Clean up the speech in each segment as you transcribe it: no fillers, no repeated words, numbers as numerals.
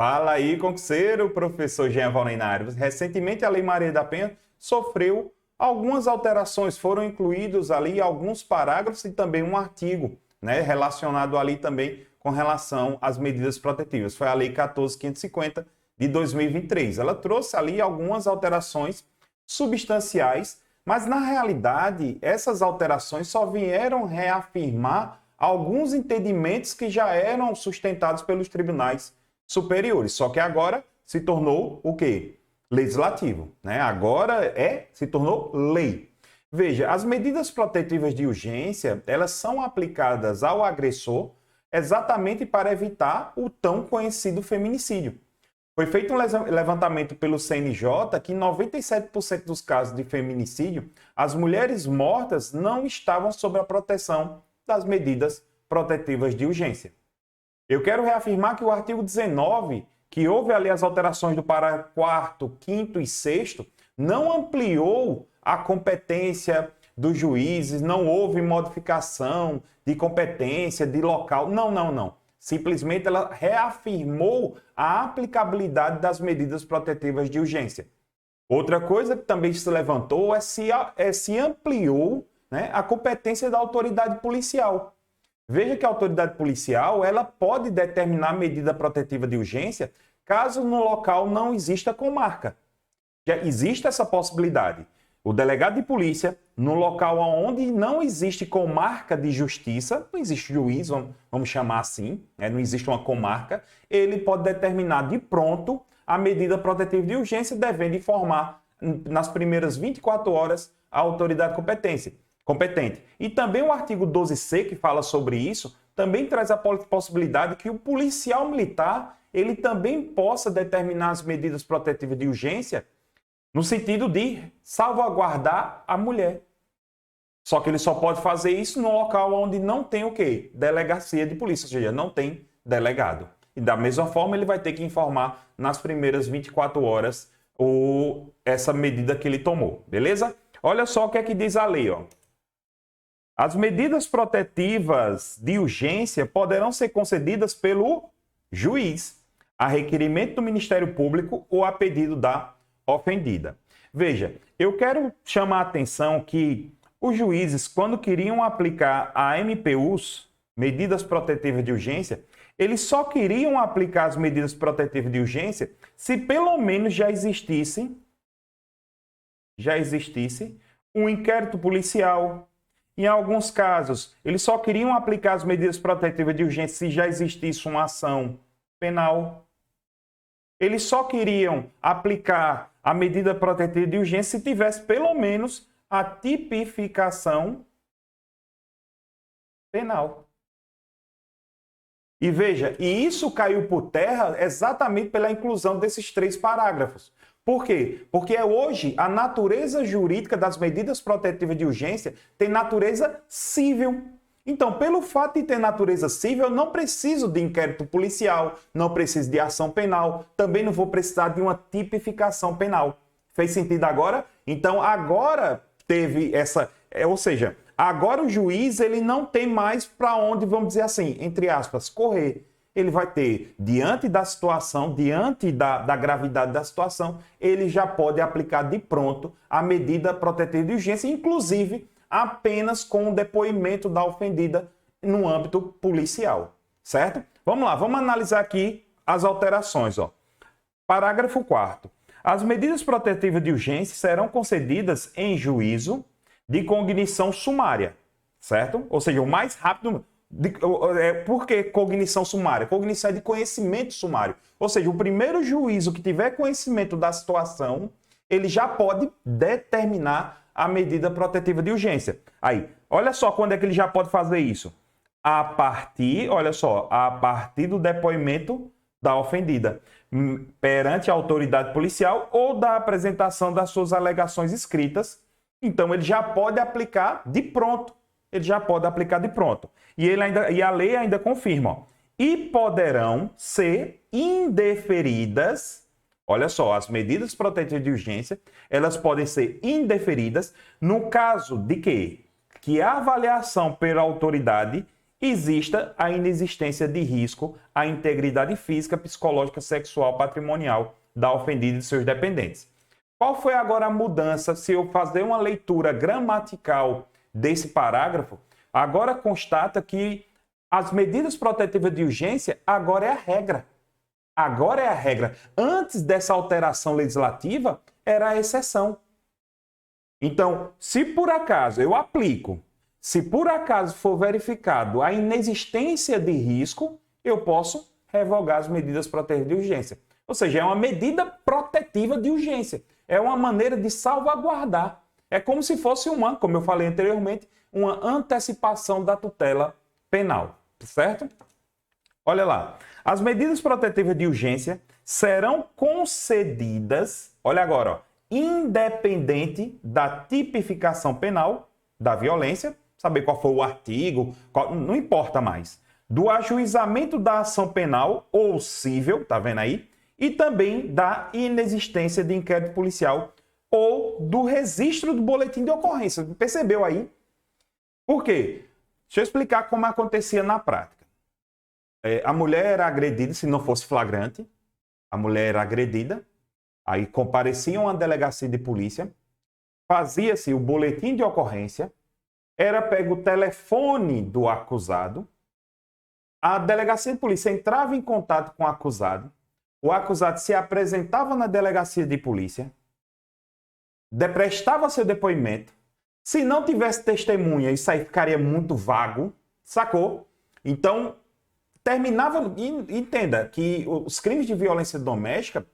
Fala aí, concurseiro, professor Jean Valnenares. Recentemente, a Lei Maria da Penha sofreu algumas alterações, foram incluídos ali alguns parágrafos e também um artigo, relacionado ali também com relação às medidas protetivas. Foi a Lei 14.550 de 2023. Ela trouxe ali algumas alterações substanciais, mas na realidade, essas alterações só vieram reafirmar alguns entendimentos que já eram sustentados pelos tribunais superiores. Só que agora se tornou o quê? Legislativo, Agora se tornou lei. Veja, as medidas protetivas de urgência, elas são aplicadas ao agressor exatamente para evitar o tão conhecido feminicídio. Foi feito um levantamento pelo CNJ que em 97% dos casos de feminicídio, as mulheres mortas não estavam sob a proteção das medidas protetivas de urgência. Eu quero reafirmar que o artigo 19, que houve ali as alterações do parágrafo 4º, 5º e 6º, não ampliou a competência dos juízes, não houve modificação de competência, de local. Não. Simplesmente ela reafirmou a aplicabilidade das medidas protetivas de urgência. Outra coisa que também se levantou se ampliou a competência da autoridade policial. Veja que a autoridade policial ela pode determinar medida protetiva de urgência caso no local não exista comarca. Já existe essa possibilidade. O delegado de polícia, no local onde não existe comarca de justiça, não existe juiz, vamos chamar assim, não existe uma comarca, ele pode determinar de pronto a medida protetiva de urgência, devendo informar nas primeiras 24 horas a autoridade competente. E também o artigo 12C, que fala sobre isso, também traz a possibilidade que o policial militar ele também possa determinar as medidas protetivas de urgência no sentido de salvaguardar a mulher. Só que ele só pode fazer isso no local onde não tem o quê? Delegacia de polícia, ou seja, não tem delegado. E da mesma forma ele vai ter que informar nas primeiras 24 horas essa medida que ele tomou, beleza? Olha só o que é que diz a lei, ó. As medidas protetivas de urgência poderão ser concedidas pelo juiz, a requerimento do Ministério Público ou a pedido da ofendida. Veja, eu quero chamar a atenção que os juízes, quando queriam aplicar a MPUs, medidas protetivas de urgência, eles só queriam aplicar as medidas protetivas de urgência se pelo menos já existisse um inquérito policial. Em alguns casos, eles só queriam aplicar as medidas protetivas de urgência se já existisse uma ação penal. Eles só queriam aplicar a medida protetiva de urgência se tivesse pelo menos a tipificação penal. E veja, e isso caiu por terra exatamente pela inclusão desses 3 parágrafos. Por quê? Porque hoje a natureza jurídica das medidas protetivas de urgência tem natureza civil. Então, pelo fato de ter natureza civil, eu não preciso de inquérito policial, não preciso de ação penal, também não vou precisar de uma tipificação penal. Fez sentido agora? Então, agora teve essa... Ou seja, agora o juiz ele não tem mais para onde, vamos dizer assim, entre aspas, correr. Ele vai ter, diante da situação, diante da gravidade da situação, ele já pode aplicar de pronto a medida protetiva de urgência, inclusive apenas com o depoimento da ofendida no âmbito policial, certo? Vamos lá, vamos analisar aqui as alterações. Ó. Parágrafo 4º. As medidas protetivas de urgência serão concedidas em juízo de cognição sumária, certo? Ou seja, o mais rápido... Por que cognição sumária? Cognição é de conhecimento sumário. Ou seja, o primeiro juízo que tiver conhecimento da situação, ele já pode determinar a medida protetiva de urgência. Aí, olha só quando é que ele já pode fazer isso. A partir do depoimento da ofendida, perante a autoridade policial ou da apresentação das suas alegações escritas. Então, ele já pode aplicar de pronto. E a lei ainda confirma. Ó, e poderão ser indeferidas, olha só, as medidas protetivas de urgência, elas podem ser indeferidas no caso de quê? Que a avaliação pela autoridade exista a inexistência de risco à integridade física, psicológica, sexual, patrimonial da ofendida e de seus dependentes. Qual foi agora a mudança? Se eu fazer uma leitura gramatical desse parágrafo, agora constata que as medidas protetivas de urgência agora é a regra. Agora é a regra. Antes dessa alteração legislativa, era a exceção. Então, se por acaso eu aplico, se por acaso for verificado a inexistência de risco, eu posso revogar as medidas protetivas de urgência. Ou seja, é uma medida protetiva de urgência. É uma maneira de salvaguardar. É como se fosse como eu falei anteriormente, uma antecipação da tutela penal. Certo? Olha lá. As medidas protetivas de urgência serão concedidas, olha agora, ó, independente da tipificação penal da violência, saber qual foi o artigo, não importa mais, do ajuizamento da ação penal ou civil, tá vendo aí? E também da inexistência de inquérito policial ou do registro do boletim de ocorrência. Percebeu aí? Por quê? Deixa eu explicar como acontecia na prática. A mulher era agredida, se não fosse flagrante, a mulher era agredida, aí compareciam à delegacia de polícia, fazia-se o boletim de ocorrência, era pego o telefone do acusado, a delegacia de polícia entrava em contato com o acusado se apresentava na delegacia de polícia, prestava seu depoimento. Se não tivesse testemunha, isso aí ficaria muito vago, sacou? Então, terminava... Entenda que os crimes de violência doméstica,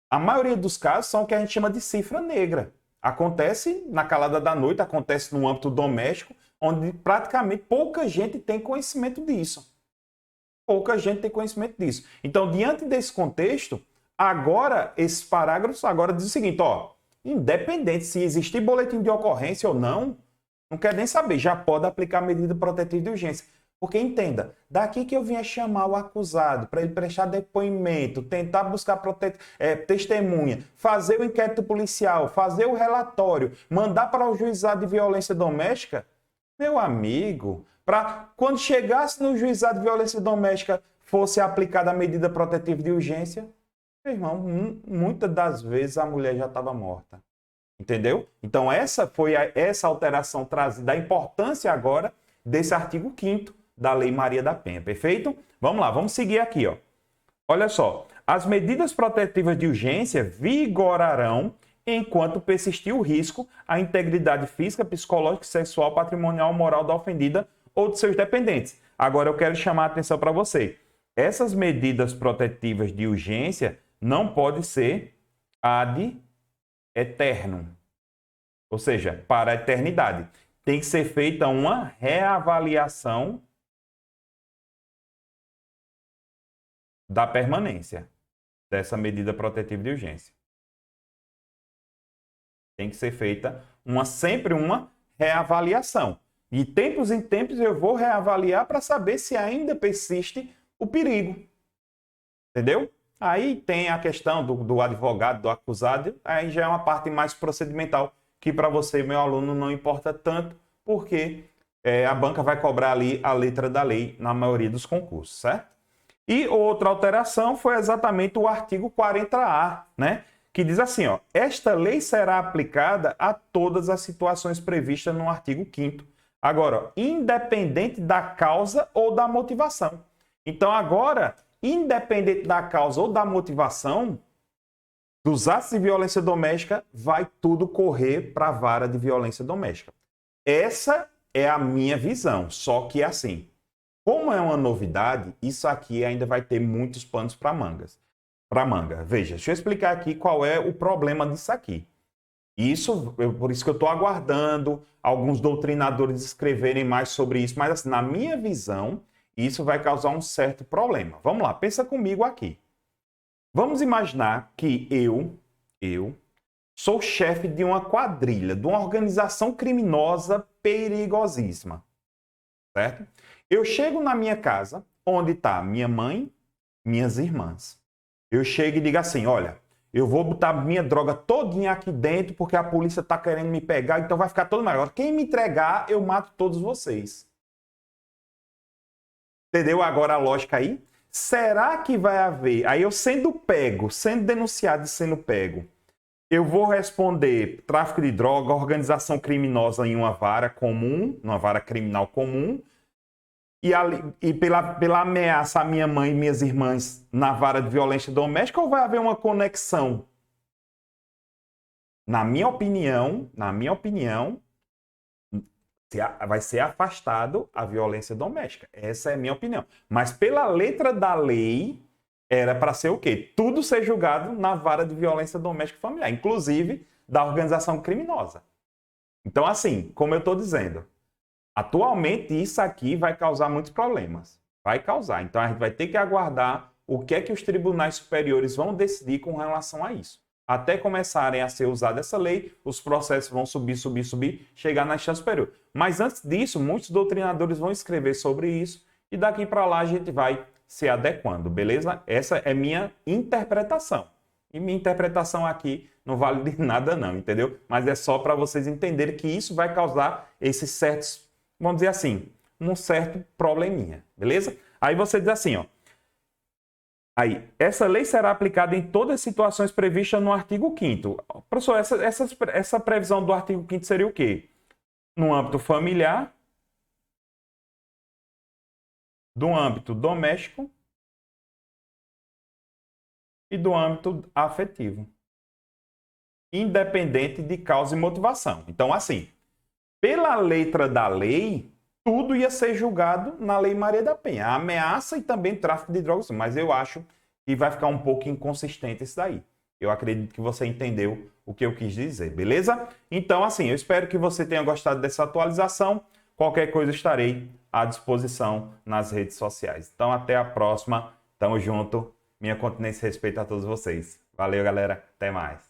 a maioria dos casos são o que a gente chama de cifra negra. Acontece na calada da noite, acontece no âmbito doméstico, onde praticamente pouca gente tem conhecimento disso. Pouca gente tem conhecimento disso. Então, diante desse contexto, agora, esses parágrafos agora diz o seguinte, ó, independente se existir boletim de ocorrência ou não quer nem saber, já pode aplicar medida protetiva de urgência. Porque entenda, daqui que eu vinha chamar o acusado para ele prestar depoimento, tentar buscar testemunha, fazer o inquérito policial, fazer o relatório, mandar para o juizado de violência doméstica, meu amigo, para quando chegasse no juizado de violência doméstica fosse aplicada a medida protetiva de urgência, meu irmão, muitas das vezes a mulher já estava morta. Entendeu? Então essa foi essa alteração trazida, a importância agora desse artigo 5º da Lei Maria da Penha, perfeito? Vamos lá, vamos seguir aqui, ó. Olha só, as medidas protetivas de urgência vigorarão enquanto persistir o risco à integridade física, psicológica, sexual, patrimonial, moral da ofendida ou de seus dependentes. Agora eu quero chamar a atenção para você. Essas medidas protetivas de urgência não podem ser ad eternum, ou seja, para a eternidade. Tem que ser feita uma reavaliação da permanência dessa medida protetiva de urgência. Tem que ser feita sempre uma reavaliação. De tempos em tempos eu vou reavaliar para saber se ainda persiste o perigo. Entendeu? Aí tem a questão do advogado, do acusado, aí já é uma parte mais procedimental, que para você, meu aluno, não importa tanto, porque a banca vai cobrar ali a letra da lei na maioria dos concursos, certo? E outra alteração foi exatamente o artigo 40A, né? Que diz assim, ó, esta lei será aplicada a todas as situações previstas no artigo 5º. Agora, ó, independente da causa ou da motivação. Então, agora, independente da causa ou da motivação dos atos de violência doméstica, vai tudo correr para a vara de violência doméstica. Essa é a minha visão, só que é assim. Como é uma novidade, isso aqui ainda vai ter muitos panos para manga. Veja, deixa eu explicar aqui qual é o problema disso aqui. Por isso que eu estou aguardando alguns doutrinadores escreverem mais sobre isso, mas assim, na minha visão, isso vai causar um certo problema. Vamos lá, pensa comigo aqui. Vamos imaginar que eu sou chefe de uma quadrilha, de uma organização criminosa perigosíssima, certo? Eu chego na minha casa, onde está minha mãe, minhas irmãs. Eu chego e digo assim, olha, eu vou botar minha droga todinha aqui dentro porque a polícia está querendo me pegar, então vai ficar todo mundo. Agora, quem me entregar, eu mato todos vocês. Entendeu agora a lógica aí? Será que vai haver... Aí eu sendo pego, sendo denunciado e sendo pego, eu vou responder tráfico de droga, organização criminosa em uma vara comum, numa vara criminal comum, e pela ameaça à minha mãe e minhas irmãs na vara de violência doméstica, ou vai haver uma conexão? Na minha opinião, vai ser afastado a violência doméstica. Essa é a minha opinião. Mas pela letra da lei, era para ser o quê? Tudo ser julgado na vara de violência doméstica e familiar, inclusive da organização criminosa. Então, assim, como eu estou dizendo, atualmente isso aqui vai causar muitos problemas. Vai causar. Então, a gente vai ter que aguardar o que é que os tribunais superiores vão decidir com relação a isso. Até começarem a ser usada essa lei, os processos vão subir, chegar na instância superior. Mas antes disso, muitos doutrinadores vão escrever sobre isso e daqui para lá a gente vai se adequando, beleza? Essa é minha interpretação. E minha interpretação aqui não vale de nada não, entendeu? Mas é só para vocês entenderem que isso vai causar esses certos, vamos dizer assim, um certo probleminha, beleza? Aí você diz assim, ó. Aí, essa lei será aplicada em todas as situações previstas no artigo 5º. Professor, essa previsão do artigo 5º seria o quê? No âmbito familiar, do âmbito doméstico e do âmbito afetivo. Independente de causa e motivação. Então, assim, pela letra da lei, tudo ia ser julgado na Lei Maria da Penha. A ameaça e também tráfico de drogas. Mas eu acho que vai ficar um pouco inconsistente isso daí. Eu acredito que você entendeu o que eu quis dizer, beleza? Então, assim, eu espero que você tenha gostado dessa atualização. Qualquer coisa estarei à disposição nas redes sociais. Então, até a próxima. Tamo junto. Minha continência e respeito a todos vocês. Valeu, galera. Até mais.